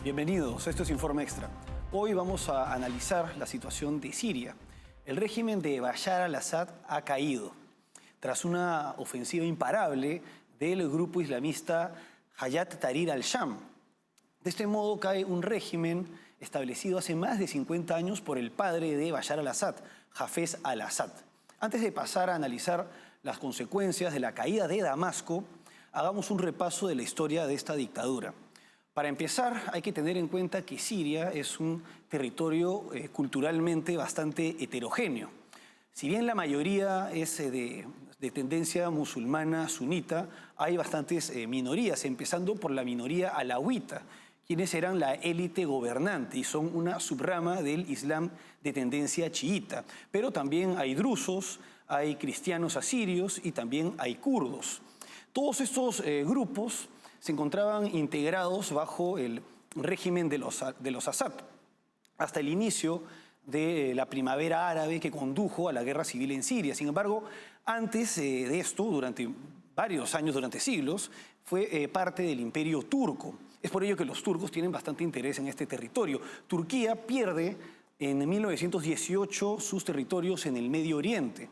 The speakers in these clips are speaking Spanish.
Bienvenidos, esto es Informe Extra. Hoy vamos a analizar la situación de Siria. El régimen de Bashar al-Assad ha caído tras una ofensiva imparable del grupo islamista Hayat Tahrir al-Sham. De este modo cae un régimen establecido hace más de 50 años por el padre de Bashar al-Assad, Hafez al-Assad. Antes de pasar a analizar las consecuencias de la caída de Damasco, hagamos un repaso de la historia de esta dictadura. Para empezar, hay que tener en cuenta que Siria es un territorio culturalmente bastante heterogéneo. Si bien la mayoría es de tendencia musulmana sunita, hay bastantes minorías, empezando por la minoría alawita, quienes eran la élite gobernante y son una subrama del Islam de tendencia chiita. Pero también hay drusos, hay cristianos asirios y también hay kurdos. Todos estos grupos se encontraban integrados bajo el régimen de los Assad, hasta el inicio de la primavera árabe que condujo a la guerra civil en Siria. Sin embargo, antes de esto, durante varios años, durante siglos, fue parte del imperio turco. Es por ello que los turcos tienen bastante interés en este territorio. Turquía pierde en 1918 sus territorios en el Medio Oriente,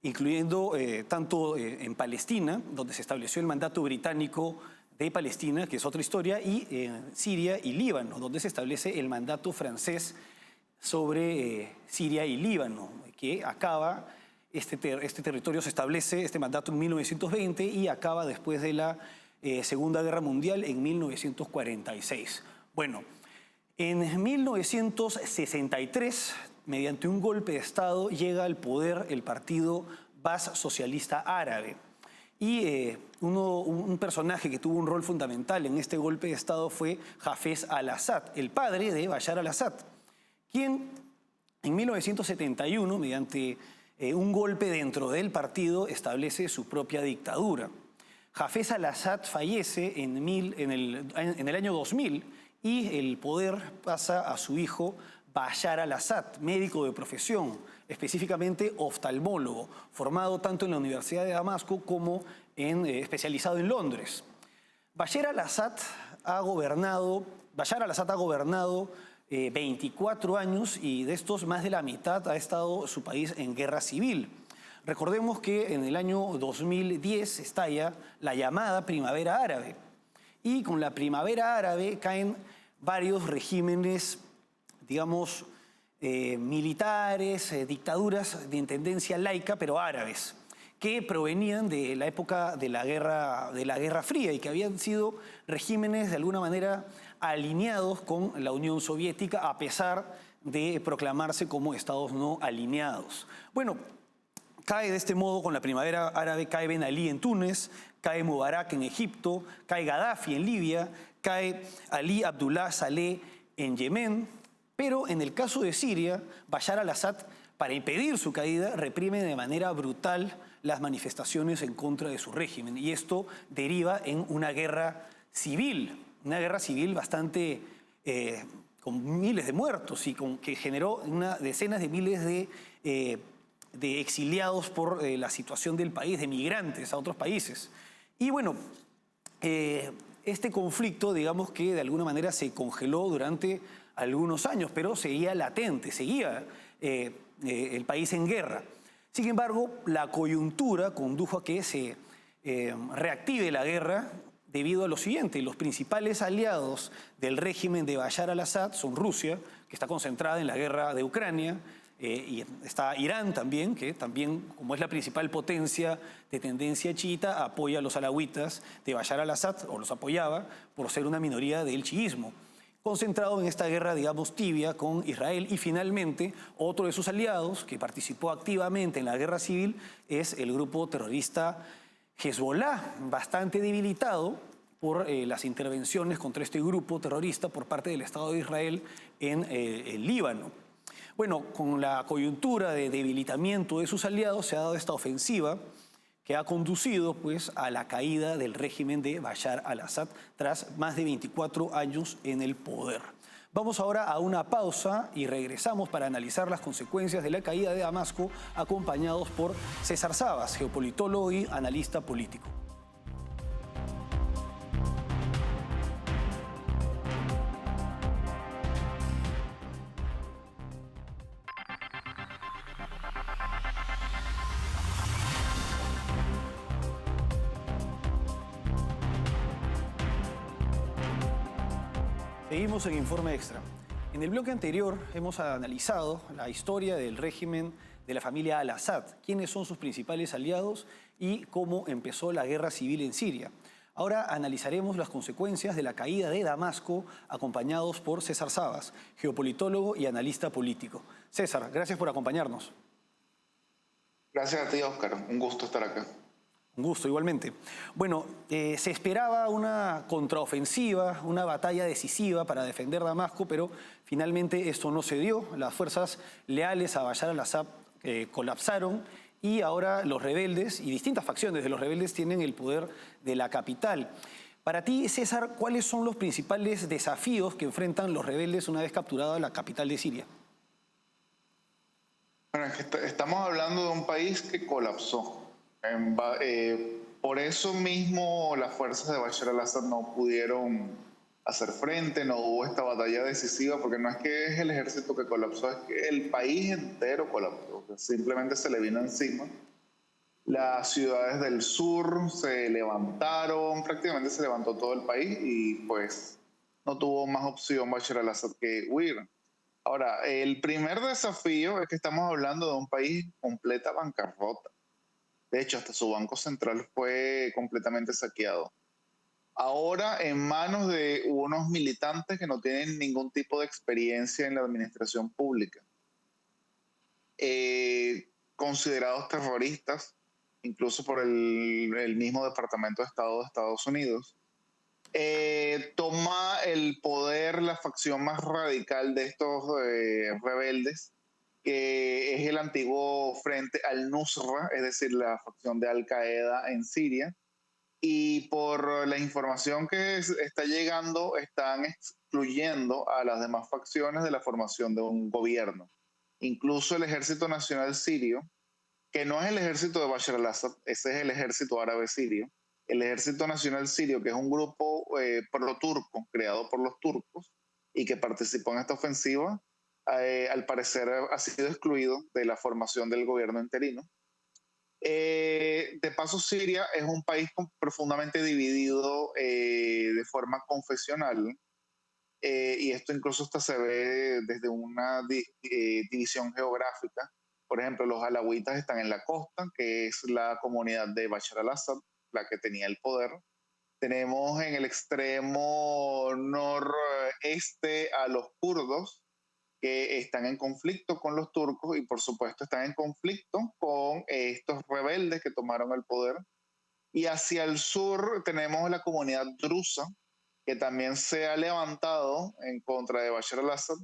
incluyendo tanto en Palestina, donde se estableció el mandato británico de Palestina, que es otra historia, y Siria y Líbano, donde se establece el mandato francés sobre Siria y Líbano, que acaba, este territorio se establece, este mandato en 1920 y acaba después de la Segunda Guerra Mundial en 1946. Bueno, en 1963, mediante un golpe de Estado, llega al poder el partido Baas Socialista Árabe. Y un personaje que tuvo un rol fundamental en este golpe de Estado fue Hafez al-Assad, el padre de Bashar al-Assad, quien en 1971, mediante un golpe dentro del partido, establece su propia dictadura. Hafez al-Assad fallece en el año 2000 y el poder pasa a su hijo Bashar al-Assad, médico de profesión, específicamente oftalmólogo, formado tanto en la Universidad de Damasco como especializado en Londres. Bashar al-Assad ha gobernado 24 años y de estos más de la mitad ha estado su país en guerra civil. Recordemos que en el año 2010 estalla la llamada Primavera Árabe y con la Primavera Árabe caen varios regímenes, digamos, militares, dictaduras de tendencia laica, pero árabes, que provenían de la época de la Guerra Fría y que habían sido regímenes de alguna manera alineados con la Unión Soviética a pesar de proclamarse como estados no alineados. Bueno, cae de este modo con la Primavera Árabe, cae Ben Ali en Túnez, cae Mubarak en Egipto, cae Gaddafi en Libia, cae Ali Abdullah Saleh en Yemen. Pero en el caso de Siria, Bashar al-Assad, para impedir su caída, reprime de manera brutal las manifestaciones en contra de su régimen. Y esto deriva en una guerra civil bastante con miles de muertos y que generó decenas de miles de exiliados por la situación del país, de migrantes a otros países. Y bueno, este conflicto, digamos que de alguna manera se congeló durante algunos años, pero seguía latente, seguía el país en guerra. Sin embargo, la coyuntura condujo a que se reactive la guerra debido a lo siguiente: los principales aliados del régimen de Bashar al-Assad son Rusia, que está concentrada en la guerra de Ucrania, y está Irán también, que también, como es la principal potencia de tendencia chiita, apoya a los alawitas de Bashar al-Assad, o los apoyaba, por ser una minoría del chiismo, concentrado en esta guerra, digamos, tibia con Israel. Y finalmente, otro de sus aliados que participó activamente en la guerra civil es el grupo terrorista Hezbollah, bastante debilitado por las intervenciones contra este grupo terrorista por parte del Estado de Israel en el Líbano. Bueno, con la coyuntura de debilitamiento de sus aliados se ha dado esta ofensiva que ha conducido pues, a la caída del régimen de Bashar al-Assad tras más de 24 años en el poder. Vamos ahora a una pausa y regresamos para analizar las consecuencias de la caída de Damasco, acompañados por César Sabas, geopolitólogo y analista político. Seguimos en Informe Extra. En el bloque anterior hemos analizado la historia del régimen de la familia al-Assad, quiénes son sus principales aliados y cómo empezó la guerra civil en Siria. Ahora analizaremos las consecuencias de la caída de Damasco, acompañados por César Sabas, geopolitólogo y analista político. César, gracias por acompañarnos. Gracias a ti, Oscar. Un gusto estar acá. Un gusto, igualmente. Bueno, se esperaba una contraofensiva, una batalla decisiva para defender Damasco, pero finalmente esto no se dio. Las fuerzas leales a Bashar al-Assad colapsaron y ahora los rebeldes y distintas facciones de los rebeldes tienen el poder de la capital. Para ti, César, ¿cuáles son los principales desafíos que enfrentan los rebeldes una vez capturada la capital de Siria? Bueno, es que estamos hablando de un país que colapsó. Por eso mismo las fuerzas de Bashar al-Assad no pudieron hacer frente, no hubo esta batalla decisiva, porque no es que es el ejército que colapsó, es que el país entero colapsó, que simplemente se le vino encima. Las ciudades del sur se levantaron, prácticamente se levantó todo el país y pues no tuvo más opción Bashar al-Assad que huir. Ahora, el primer desafío es que estamos hablando de un país en completa bancarrota. De hecho, hasta su banco central fue completamente saqueado. Ahora en manos de unos militantes que no tienen ningún tipo de experiencia en la administración pública, considerados terroristas, incluso por el mismo Departamento de Estado de Estados Unidos. Toma el poder la facción más radical de estos rebeldes, que es el antiguo Frente al-Nusra, es decir, la facción de Al-Qaeda en Siria. Y por la información que está llegando, están excluyendo a las demás facciones de la formación de un gobierno. Incluso el Ejército Nacional Sirio, que no es el ejército de Bashar al-Assad, ese es el ejército árabe sirio. El Ejército Nacional Sirio, que es un grupo pro-turco, creado por los turcos, y que participó en esta ofensiva, al parecer ha sido excluido de la formación del gobierno interino. De paso, Siria es un país profundamente dividido de forma confesional, y esto incluso hasta se ve desde una división geográfica. Por ejemplo, los alawitas están en la costa, que es la comunidad de Bashar al-Assad, la que tenía el poder. Tenemos en el extremo noreste a los kurdos, que están en conflicto con los turcos y por supuesto están en conflicto con estos rebeldes que tomaron el poder. Y hacia el sur tenemos la comunidad drusa, que también se ha levantado en contra de Bashar al-Assad,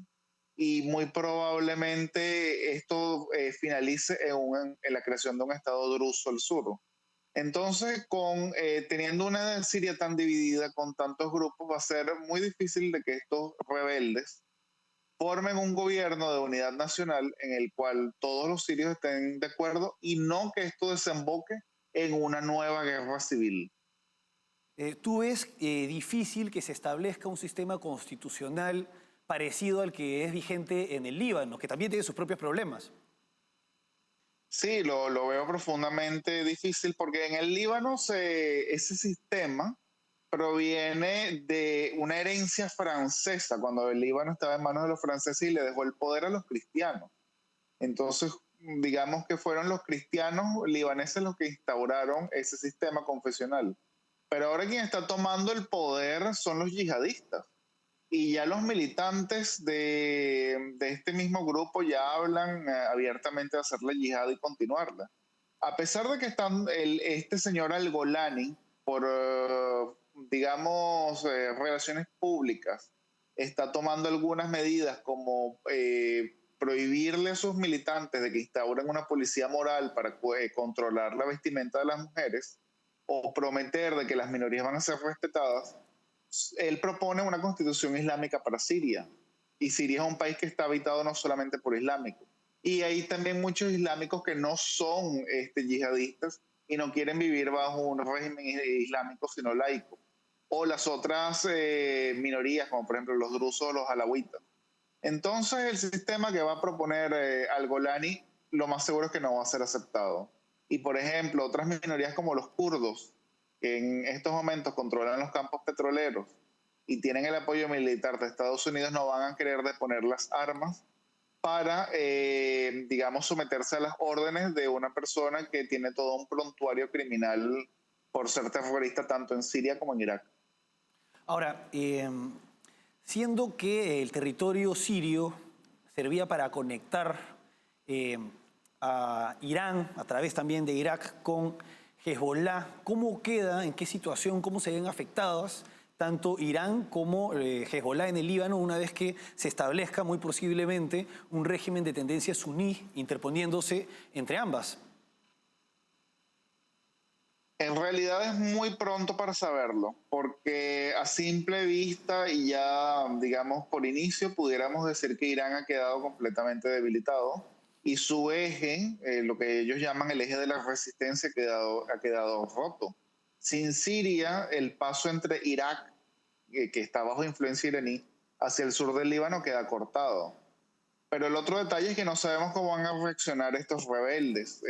y muy probablemente esto finalice en la creación de un Estado druso al sur. Entonces, teniendo una Siria tan dividida con tantos grupos, va a ser muy difícil de que estos rebeldes formen un gobierno de unidad nacional en el cual todos los sirios estén de acuerdo y no que esto desemboque en una nueva guerra civil. ¿Tú ves difícil que se establezca un sistema constitucional parecido al que es vigente en el Líbano, que también tiene sus propios problemas? Sí, lo veo profundamente difícil porque en el Líbano ese sistema proviene de una herencia francesa, cuando el Líbano estaba en manos de los franceses y le dejó el poder a los cristianos. Entonces, digamos que fueron los cristianos libaneses los que instauraron ese sistema confesional. Pero ahora quien está tomando el poder son los yihadistas. Y ya los militantes de este mismo grupo ya hablan abiertamente de hacer la yihad y continuarla. A pesar de que están este señor Al-Golani, por, digamos, relaciones públicas, está tomando algunas medidas como prohibirle a sus militantes de que instauren una policía moral para controlar la vestimenta de las mujeres o prometer de que las minorías van a ser respetadas. Él propone una constitución islámica para Siria. Y Siria es un país que está habitado no solamente por islámicos. Y hay también muchos islámicos que no son yihadistas y no quieren vivir bajo un régimen islámico, sino laico. O las otras minorías, como por ejemplo los drusos o los alawitas. Entonces, el sistema que va a proponer Al-Golani, lo más seguro es que no va a ser aceptado. Y por ejemplo, otras minorías como los kurdos, que en estos momentos controlan los campos petroleros, y tienen el apoyo militar de Estados Unidos, no van a querer deponer las armas para, digamos, someterse a las órdenes de una persona que tiene todo un prontuario criminal por ser terrorista tanto en Siria como en Irak. Ahora, siendo que el territorio sirio servía para conectar eh, a Irán a través también de Irak con Hezbollah, ¿cómo queda, en qué situación, cómo se ven afectadas tanto Irán como Hezbollah en el Líbano una vez que se establezca muy posiblemente un régimen de tendencia suní interponiéndose entre ambas? En realidad es muy pronto para saberlo, porque a simple vista y ya, digamos, por inicio, pudiéramos decir que Irán ha quedado completamente debilitado y su eje, lo que ellos llaman el eje de la resistencia, ha quedado roto. Sin Siria, el paso entre Irak, que está bajo influencia iraní, hacia el sur del Líbano queda cortado. Pero el otro detalle es que no sabemos cómo van a reaccionar estos rebeldes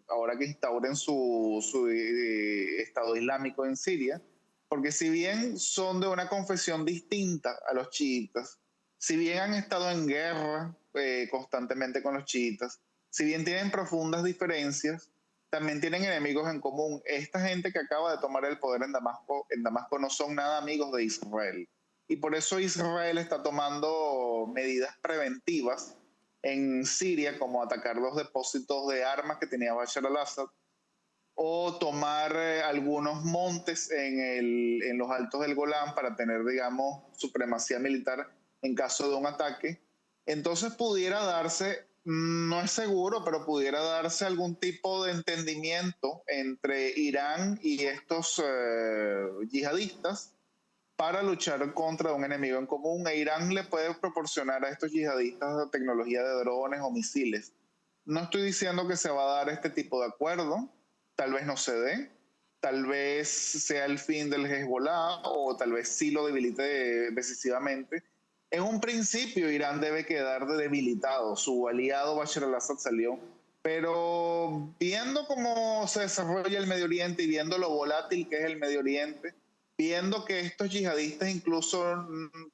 ahora que instauren su Estado Islámico en Siria, porque si bien son de una confesión distinta a los chiitas, si bien han estado en guerra constantemente con los chiitas, si bien tienen profundas diferencias, también tienen enemigos en común. Esta gente que acaba de tomar el poder en Damasco no son nada amigos de Israel. Y por eso Israel está tomando medidas preventivas en Siria, como atacar los depósitos de armas que tenía Bashar al-Assad, o tomar algunos montes en los altos del Golán para tener, digamos, supremacía militar en caso de un ataque. Entonces pudiera darse, no es seguro, pero pudiera darse algún tipo de entendimiento entre Irán y estos yihadistas para luchar contra un enemigo en común. E Irán le puede proporcionar a estos yihadistas tecnología de drones o misiles. No estoy diciendo que se va a dar este tipo de acuerdo, tal vez no se dé, tal vez sea el fin del Hezbollah o tal vez sí lo debilite decisivamente. En un principio Irán debe quedar debilitado, su aliado Bashar al-Assad salió, pero viendo cómo se desarrolla el Medio Oriente y viendo lo volátil que es el Medio Oriente, viendo que estos yihadistas incluso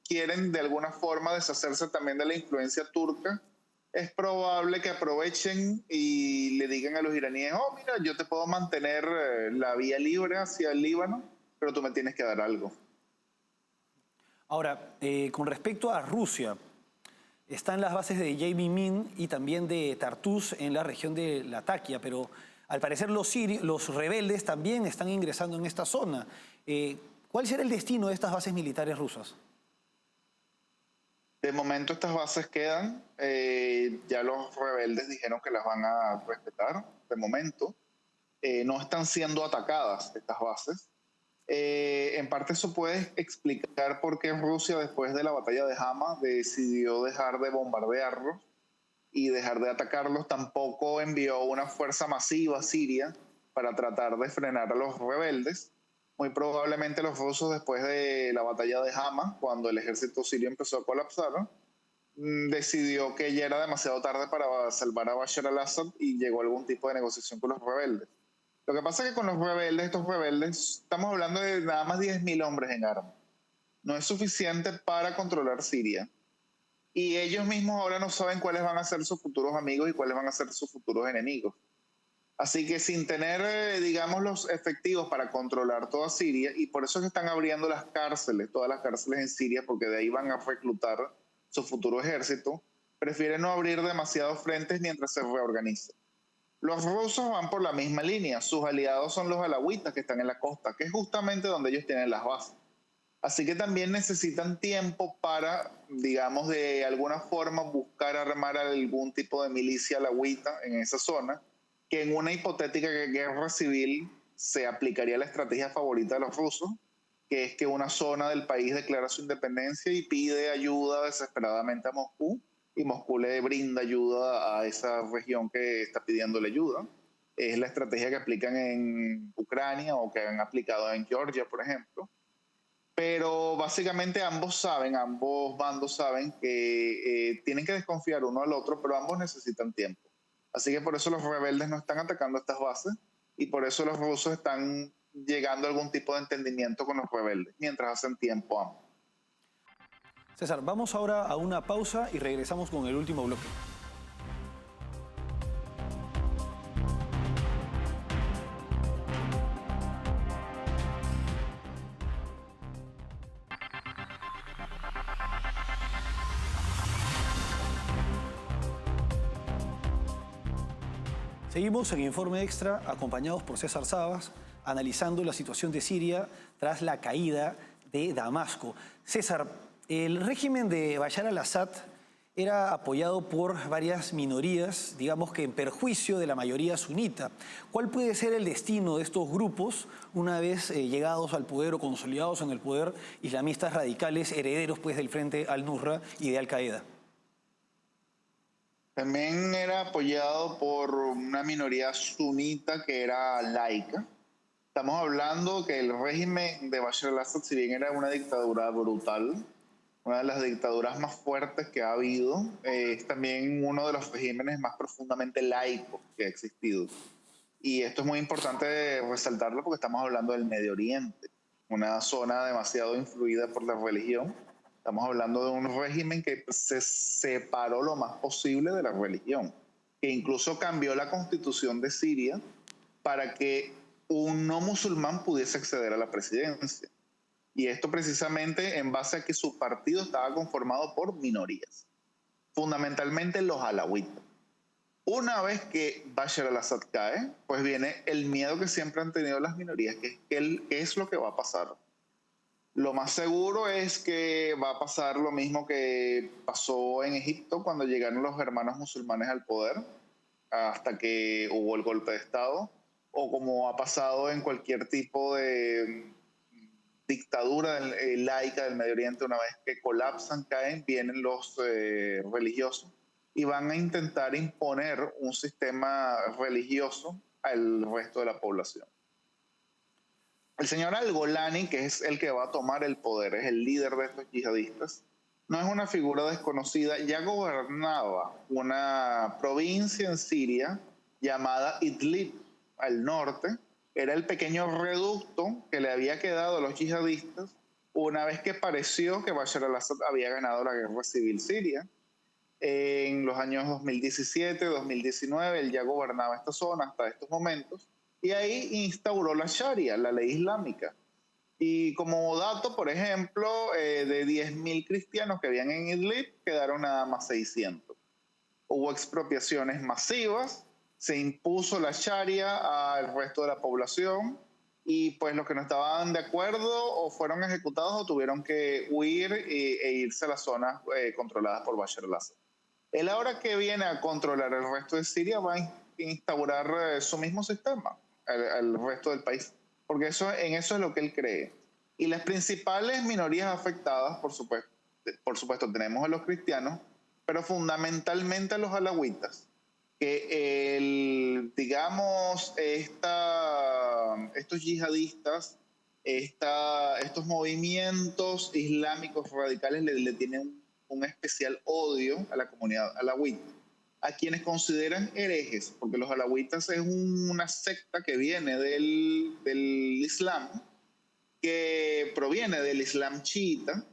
quieren de alguna forma deshacerse también de la influencia turca, es probable que aprovechen y le digan a los iraníes, oh, mira, yo te puedo mantener la vía libre hacia el Líbano, pero tú me tienes que dar algo. Ahora, con respecto a Rusia, están las bases de Jamie Min y también de Tartus en la región de Latakia, pero al parecer los rebeldes también están ingresando en esta zona. ¿Cuál será el destino de estas bases militares rusas? De momento estas bases quedan, ya los rebeldes dijeron que las van a respetar, de momento. No están siendo atacadas estas bases. En parte eso puede explicar por qué Rusia, después de la batalla de Hama, decidió dejar de bombardearlos y dejar de atacarlos. Tampoco envió una fuerza masiva a Siria para tratar de frenar a los rebeldes. Muy probablemente los rusos, después de la batalla de Hama, cuando el ejército sirio empezó a colapsar, decidió que ya era demasiado tarde para salvar a Bashar al-Assad y llegó a algún tipo de negociación con los rebeldes. Lo que pasa es que con los rebeldes, estos rebeldes, estamos hablando de nada más 10.000 hombres en armas. No es suficiente para controlar Siria. Y ellos mismos ahora no saben cuáles van a ser sus futuros amigos y cuáles van a ser sus futuros enemigos. Así que sin tener, digamos, los efectivos para controlar toda Siria, y por eso es que están abriendo las cárceles, todas las cárceles en Siria, porque de ahí van a reclutar su futuro ejército, prefieren no abrir demasiados frentes mientras se reorganiza. Los rusos van por la misma línea, sus aliados son los alawitas que están en la costa, que es justamente donde ellos tienen las bases. Así que también necesitan tiempo para, digamos, de alguna forma buscar armar algún tipo de milicia alawita en esa zona, que en una hipotética guerra civil se aplicaría la estrategia favorita de los rusos, que es que una zona del país declara su independencia y pide ayuda desesperadamente a Moscú, y Moscú le brinda ayuda a esa región que está pidiéndole ayuda. Es la estrategia que aplican en Ucrania o que han aplicado en Georgia, por ejemplo. Pero básicamente ambos bandos saben que tienen que desconfiar uno al otro, pero ambos necesitan tiempo. Así que por eso los rebeldes no están atacando estas bases y por eso los rusos están llegando a algún tipo de entendimiento con los rebeldes, mientras hacen tiempo ambos. César, vamos ahora a una pausa y regresamos con el último bloque. Seguimos en Informe Extra, acompañados por César Sabas, analizando la situación de Siria tras la caída de Damasco. César, el régimen de Bashar al-Assad era apoyado por varias minorías, digamos que en perjuicio de la mayoría sunita. ¿Cuál puede ser el destino de estos grupos una vez llegados al poder o consolidados en el poder, islamistas radicales, herederos pues del Frente al-Nusra y de Al-Qaeda? También era apoyado por una minoría sunita que era laica. Estamos hablando que el régimen de Bashar al-Assad, si bien era una dictadura brutal, una de las dictaduras más fuertes que ha habido, es también uno de los regímenes más profundamente laicos que ha existido. Y esto es muy importante resaltarlo porque estamos hablando del Medio Oriente, una zona demasiado influida por la religión. Estamos hablando de un régimen que se separó lo más posible de la religión, que incluso cambió la constitución de Siria para que un no musulmán pudiese acceder a la presidencia. Y esto precisamente en base a que su partido estaba conformado por minorías, fundamentalmente los alawitas. Una vez que Bashar al-Assad cae, pues viene el miedo que siempre han tenido las minorías, que es lo que va a pasar. Lo más seguro es que va a pasar lo mismo que pasó en Egipto cuando llegaron los hermanos musulmanes al poder, hasta que hubo el golpe de Estado, o como ha pasado en cualquier tipo de dictadura laica del Medio Oriente, una vez que colapsan, caen, vienen los religiosos y van a intentar imponer un sistema religioso al resto de la población. El señor al-Golani, que es el que va a tomar el poder, es el líder de estos yihadistas, no es una figura desconocida, ya gobernaba una provincia en Siria llamada Idlib, al norte. Era el pequeño reducto que le había quedado a los yihadistas una vez que pareció que Bashar al-Assad había ganado la guerra civil siria. En los años 2017, 2019, él ya gobernaba esta zona hasta estos momentos, y ahí instauró la Sharia, la ley islámica. Y como dato, por ejemplo, de 10.000 cristianos que habían en Idlib, quedaron nada más 600. Hubo expropiaciones masivas, se impuso la Sharia al resto de la población, y pues los que no estaban de acuerdo o fueron ejecutados o tuvieron que huir e irse a las zonas controladas por Bashar al-Assad. Él ahora que viene a controlar el resto de Siria va a instaurar su mismo sistema al resto del país, porque en eso es lo que él cree. Y las principales minorías afectadas, por supuesto tenemos a los cristianos, pero fundamentalmente a los alawitas, que digamos, estos yihadistas, estos movimientos islámicos radicales le tienen un especial odio a la comunidad alawita, a quienes consideran herejes, porque los alawitas es una secta que viene del Islam, que proviene del Islam chiita,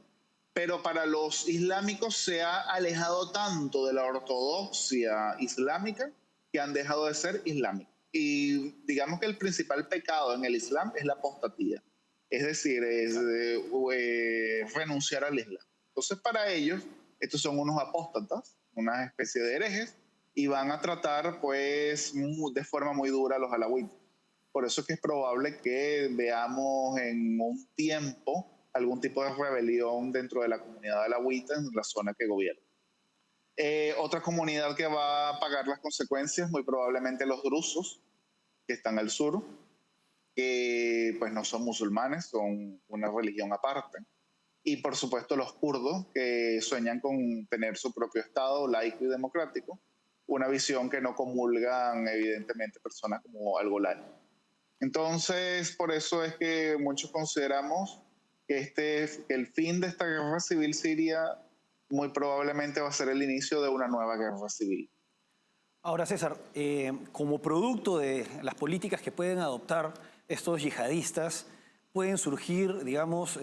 pero para los islámicos se ha alejado tanto de la ortodoxia islámica que han dejado de ser islámicos. Y digamos que el principal pecado en el Islam es la apostatía, es decir, es renunciar al Islam. Entonces, para ellos, estos son unos apóstatas, una especie de herejes, y van a tratar pues de forma muy dura a los alawitas. Por eso es que es probable que veamos en un tiempo algún tipo de rebelión dentro de la comunidad alawita en la zona que gobierna. Otra comunidad que va a pagar las consecuencias, muy probablemente los drusos, que están al sur, que pues no son musulmanes, son una religión aparte. Y por supuesto los kurdos, que sueñan con tener su propio estado laico y democrático, una visión que no comulgan evidentemente personas como al-Golani. Entonces, por eso es que muchos consideramos que el fin de esta guerra civil siria muy probablemente va a ser el inicio de una nueva guerra civil. Ahora, César, como producto de las políticas que pueden adoptar estos yihadistas, pueden surgir, digamos,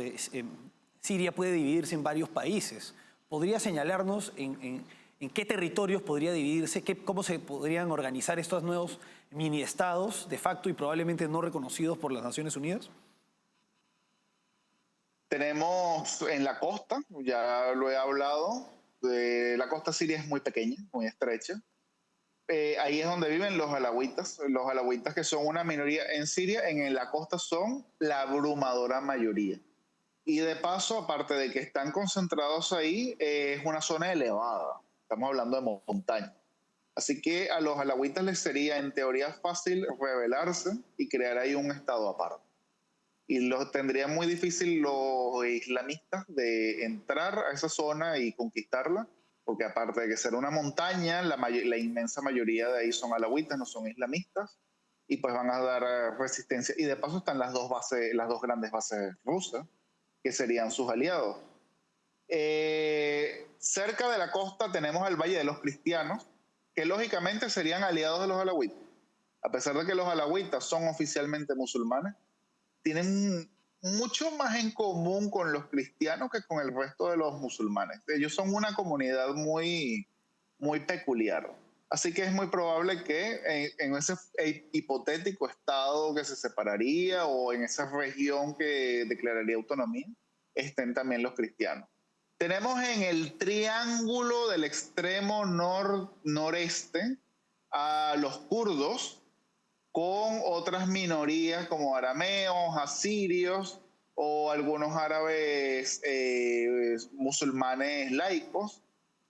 Siria puede dividirse en varios países. ¿Podría señalarnos en qué territorios podría dividirse, cómo se podrían organizar estos nuevos mini-estados de facto y probablemente no reconocidos por las Naciones Unidas? Tenemos en la costa, ya lo he hablado, la costa siria es muy pequeña, muy estrecha. Ahí es donde viven los alawitas que son una minoría en Siria, en la costa son la abrumadora mayoría. Y de paso, aparte de que están concentrados ahí, es una zona elevada, estamos hablando de montaña. Así que a los alawitas les sería en teoría fácil rebelarse y crear ahí un estado aparte. Y lo tendrían muy difícil los islamistas de entrar a esa zona y conquistarla, porque aparte de que ser una montaña, la inmensa mayoría de ahí son alawitas, no son islamistas, y pues van a dar resistencia. Y de paso están las dos grandes bases rusas, que serían sus aliados. Cerca de la costa tenemos el Valle de los Cristianos, que lógicamente serían aliados de los alawitas. A pesar de que los alawitas son oficialmente musulmanes, tienen mucho más en común con los cristianos que con el resto de los musulmanes. Ellos son una comunidad muy peculiar. Así que es muy probable que en ese hipotético estado que se separaría o en esa región que declararía autonomía, estén también los cristianos. Tenemos en el triángulo del extremo noreste a los kurdos, con otras minorías como arameos, asirios o algunos árabes musulmanes laicos,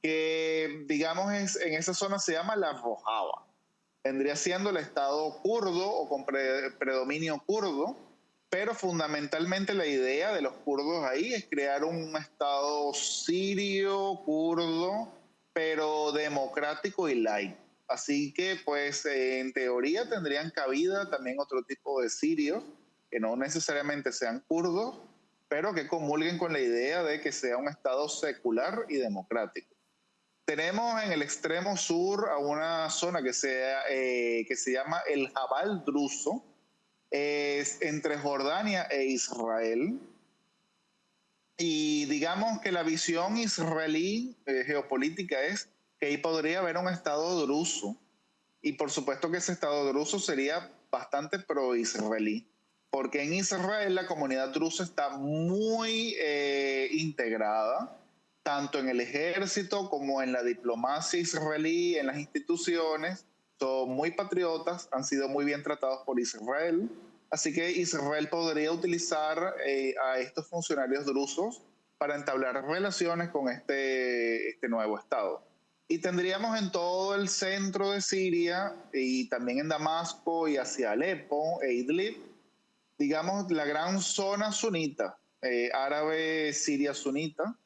que digamos en esa zona se llama la Rojava. Vendría siendo el estado kurdo o con predominio kurdo, pero fundamentalmente la idea de los kurdos ahí es crear un estado sirio, kurdo, pero democrático y laico. Así que, pues, en teoría tendrían cabida también otro tipo de sirios, que no necesariamente sean kurdos, pero que comulguen con la idea de que sea un estado secular y democrático. Tenemos en el extremo sur a una zona que se llama el Jabal Druso, es entre Jordania e Israel. Y digamos que la visión israelí geopolítica es que ahí podría haber un estado druso. Y por supuesto que ese estado druso sería bastante pro-israelí, porque en Israel la comunidad drusa está muy integrada, tanto en el ejército como en la diplomacia israelí, en las instituciones. Son muy patriotas, han sido muy bien tratados por Israel. Así que Israel podría utilizar a estos funcionarios drusos para entablar relaciones con este nuevo Estado. Y tendríamos en todo el centro de Siria y también en Damasco y hacia Alepo e Idlib, digamos, la gran zona sunita, árabe siria sunita,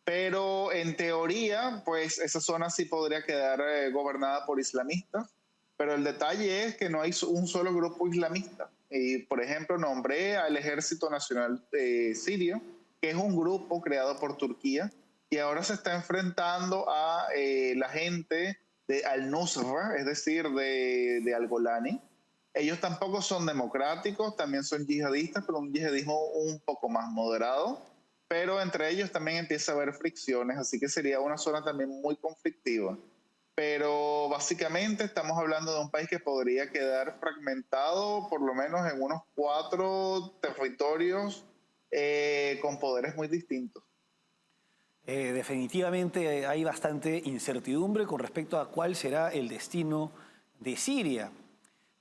pero en teoría, pues esa zona sí podría quedar gobernada por islamistas, pero el detalle es que no hay un solo grupo islamista. Y, por ejemplo, nombré al Ejército Nacional Sirio, que es un grupo creado por Turquía, y ahora se está enfrentando a la gente de Al-Nusra, es decir, de Al-Golani. Ellos tampoco son democráticos, también son yihadistas, pero un yihadismo un poco más moderado. Pero entre ellos también empieza a haber fricciones, así que sería una zona también muy conflictiva. Pero básicamente estamos hablando de un país que podría quedar fragmentado por lo menos en unos 4 territorios con poderes muy distintos. Definitivamente hay bastante incertidumbre con respecto a cuál será el destino de Siria,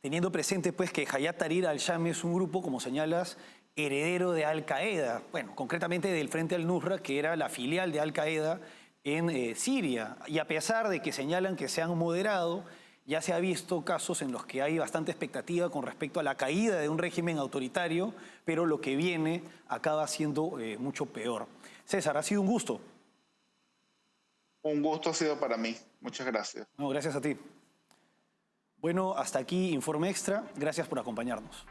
teniendo presente pues que Hayat Tahrir al-Sham es un grupo, como señalas, heredero de Al-Qaeda, bueno, concretamente del Frente al-Nusra, que era la filial de Al-Qaeda en Siria. Y a pesar de que señalan que se han moderado, ya se ha visto casos en los que hay bastante expectativa con respecto a la caída de un régimen autoritario, pero lo que viene acaba siendo mucho peor. César, ha sido un gusto. Un gusto ha sido para mí. Muchas gracias. No, gracias a ti. Bueno, hasta aquí Informe Extra. Gracias por acompañarnos.